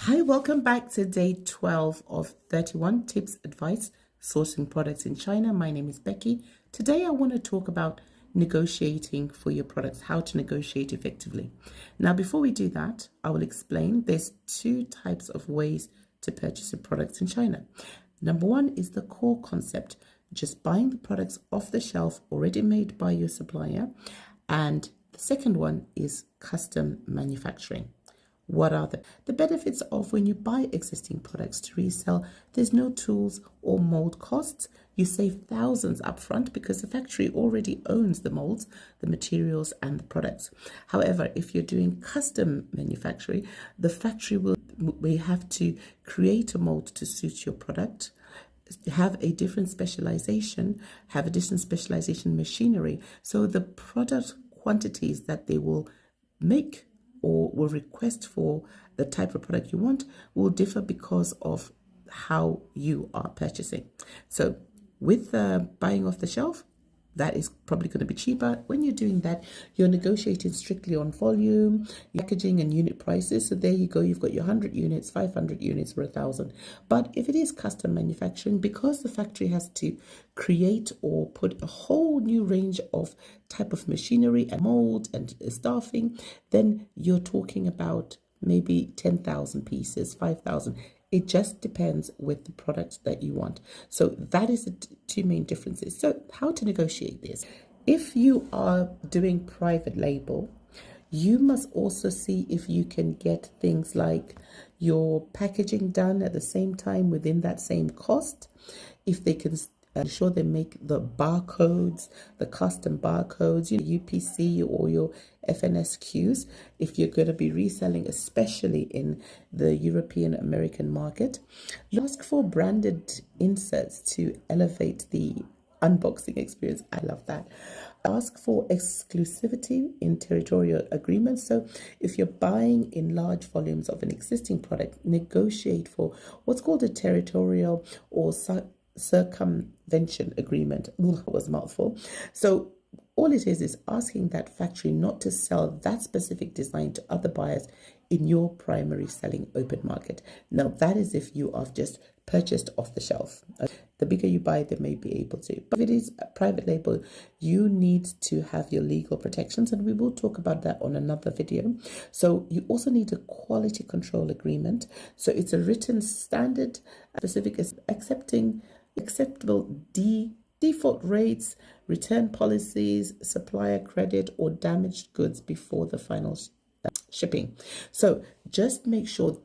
Hi, welcome back to day 12 of 31 tips, advice, sourcing products in China. My name is Becky. Today I want to talk about negotiating for your products, how to negotiate effectively. Now, before we do that, I will explain there's two types of ways to purchase your products in China. Number one is the core concept, just buying the products off the shelf already made by your supplier. And the second one is custom manufacturing. What are the benefits of when you buy existing products to resell? There's no tools or mold costs. You save thousands upfront because the factory already owns the molds, the materials, and the products. However, if you're doing custom manufacturing, the factory will have to create a mold to suit your product, have a different specialization, have a different specialization machinery. So the product quantities that they will make or will request for the type of product you want will differ because of how you are purchasing. So with buying off the shelf, that is probably going to be cheaper. When you're doing that, you're negotiating strictly on volume, packaging, and unit prices. So there you go. You've got your 100 units, 500 units, or 1,000. But if it is custom manufacturing, because the factory has to create or put a whole new range of type of machinery and mold and staffing, then you're talking about maybe 10,000 pieces, 5,000. It just depends with the product that you want. So that is the two main differences. So how to negotiate this? If you are doing private label, you must also see if you can get things like your packaging done at the same time within that same cost. If they can ensure they make the barcodes, the custom barcodes, your UPC or your FNSQs, if you're going to be reselling, especially in the European American market. You ask for branded inserts to elevate the unboxing experience. I love that. Ask for exclusivity in territorial agreements. So if you're buying in large volumes of an existing product, negotiate for what's called a territorial or circumvention agreement. Ooh, that was a mouthful. So all it is asking that factory not to sell that specific design to other buyers in your primary selling open market. Now, that is if you have just purchased off the shelf. The bigger you buy, they may be able to. But if it is a private label, you need to have your legal protections, and we will talk about that on another video. So you also need a quality control agreement. So it's a written standard, specific acceptable default rates, return policies, supplier credit, or damaged goods before the final shipping. So just make sure